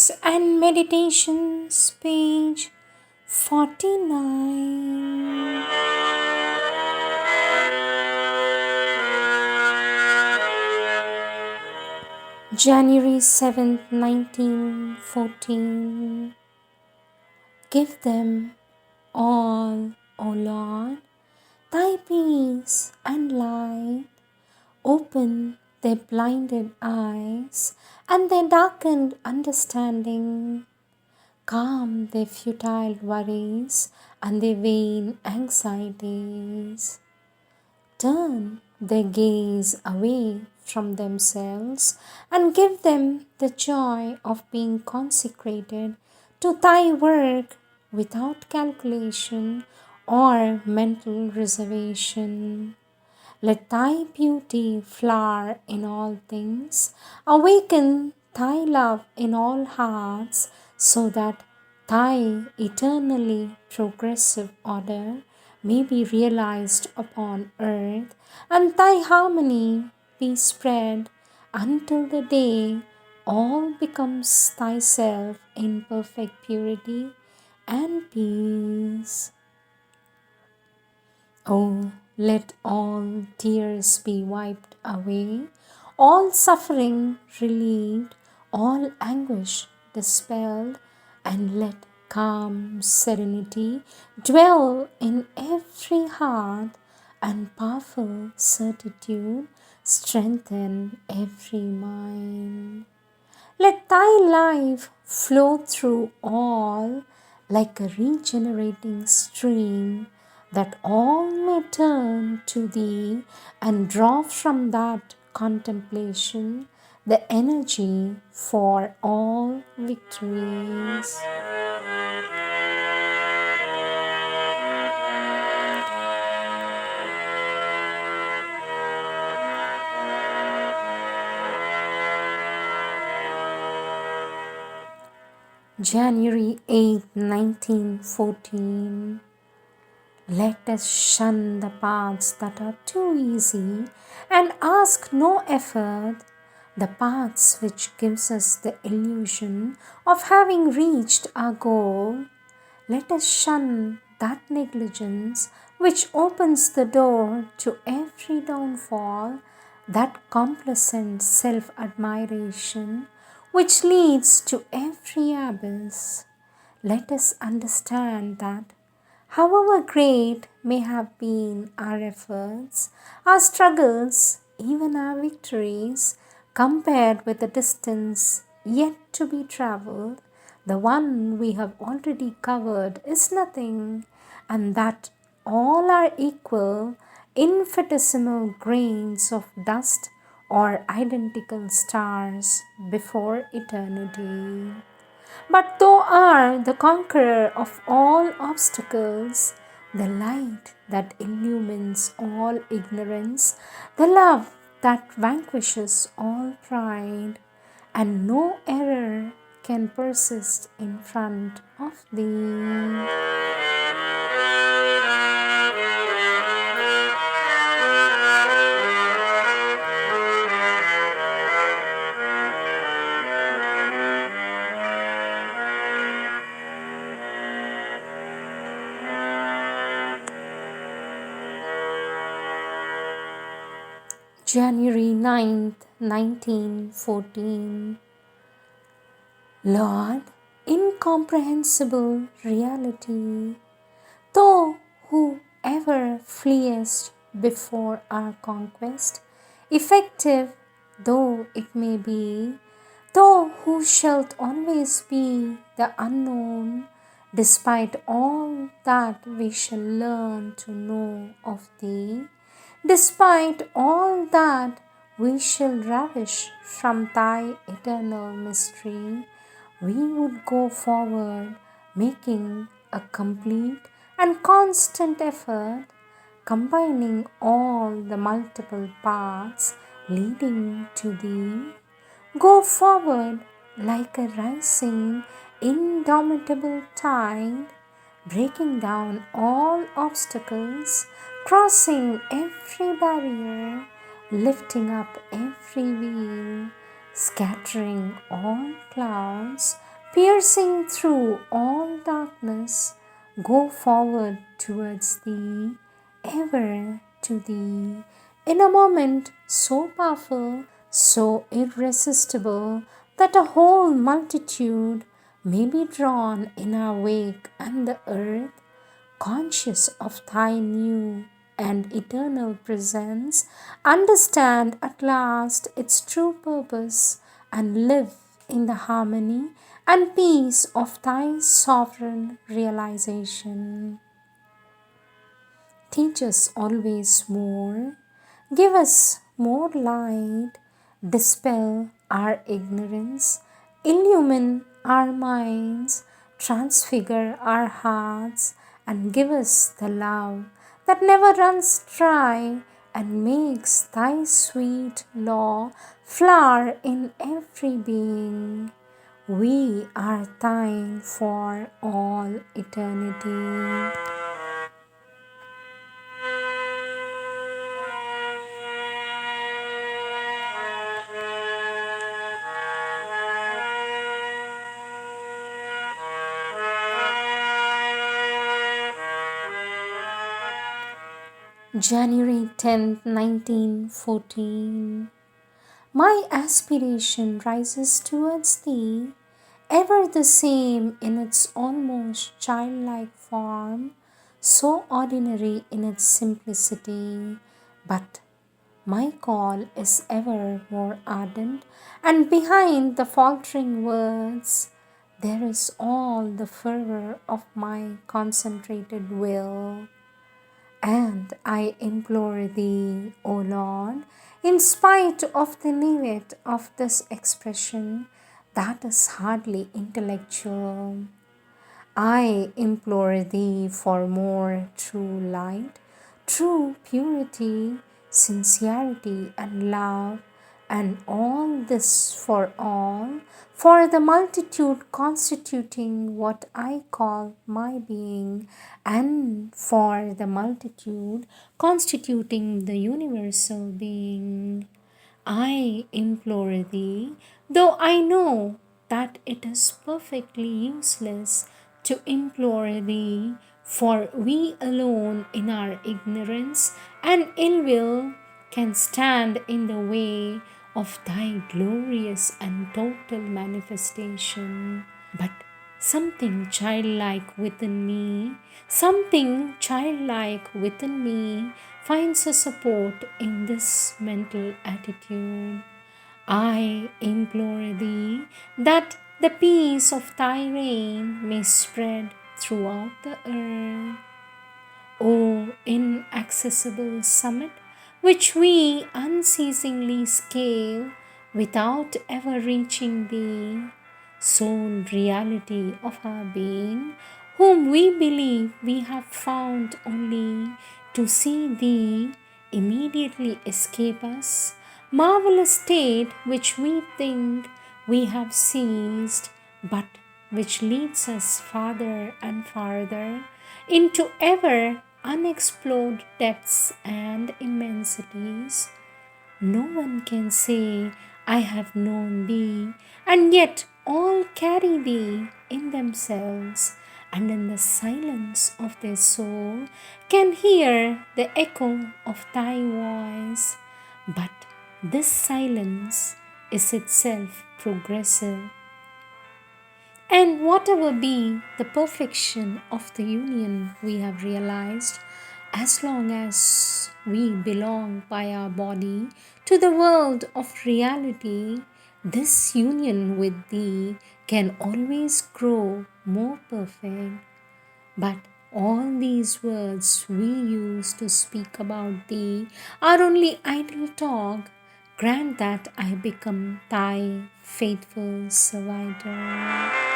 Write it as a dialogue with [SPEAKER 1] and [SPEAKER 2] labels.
[SPEAKER 1] Thoughts and Meditations, page 49. January 7th, 1914. Give them all, O Lord, thy peace and light. Open their blinded eyes and their darkened understanding. Calm their futile worries and their vain anxieties. Turn their gaze away from themselves and give them the joy of being consecrated to thy work without calculation or mental reservation. Let thy beauty flower in all things, awaken thy love in all hearts, so that thy eternally progressive order may be realized upon earth, and thy harmony be spread until the day all becomes thyself in perfect purity and peace. Oh, let all tears be wiped away, all suffering relieved, all anguish dispelled, and let calm serenity dwell in every heart, and powerful certitude strengthen every mind. Let thy life flow through all like a regenerating stream, that all may turn to thee and draw from that contemplation the energy for all victories. January 8, 1914. Let us shun the paths that are too easy and ask no effort, the paths which gives us the illusion of having reached our goal. Let us shun that negligence which opens the door to every downfall, that complacent self-admiration which leads to every abyss. Let us understand that however great may have been our efforts, our struggles, even our victories, compared with the distance yet to be traveled, the one we have already covered is nothing, and that all are equal, infinitesimal grains of dust or identical stars before eternity. But thou art the conqueror of all obstacles, the light that illumines all ignorance, the love that vanquishes all pride, and no error can persist in front of thee. January 9th, 1914. Lord, incomprehensible reality, thou who ever fleest before our conquest, effective though it may be, thou who shalt always be the unknown, despite all that we shall learn to know of thee, despite all that we shall ravish from thy eternal mystery, we would go forward, making a complete and constant effort, combining all the multiple paths leading to thee. Go forward like a rising, indomitable tide, breaking down all obstacles, crossing every barrier, lifting up every wheel, scattering all clouds, piercing through all darkness, go forward towards thee, ever to thee. In a moment so powerful, so irresistible, that a whole multitude may be drawn in our wake, and the earth, conscious of thy new and eternal presence, understand at last its true purpose and live in the harmony and peace of thy sovereign realization. Teach us always more, give us more light, dispel our ignorance, illumine our minds, transfigure our hearts, and give us the love that never runs dry and makes thy sweet law flower in every being. We are thine for all eternity. January 10th, 1914. My aspiration rises towards thee, ever the same in its almost childlike form, so ordinary in its simplicity, but my call is ever more ardent, and behind the faltering words there is all the fervor of my concentrated will. And I implore thee, O Lord, in spite of the need of this expression that is hardly intellectual, I implore thee for more true light, true purity, sincerity, and love, and all this for the multitude constituting what I call my being, and for the multitude constituting the universal being. I implore thee, though I know that it is perfectly useless to implore thee, for we alone in our ignorance and ill will can stand in the way of thy glorious and total manifestation. But something childlike within me finds a support in this mental attitude. I implore thee that the peace of thy reign may spread throughout the earth. O inaccessible summit, which we unceasingly scale without ever reaching thee, sole reality of our being, whom we believe we have found only to see thee immediately escape us, marvelous state which we think we have seized, but which leads us farther and farther into ever unexplored depths and immensities. No one can say, I have known thee, and yet all carry thee in themselves, and in the silence of their soul can hear the echo of thy voice. But this silence is itself progressive, and whatever be the perfection of the union we have realized, as long as we belong by our body to the world of reality, this union with thee can always grow more perfect. But all these words we use to speak about thee are only idle talk. Grant that I become thy faithful servitor.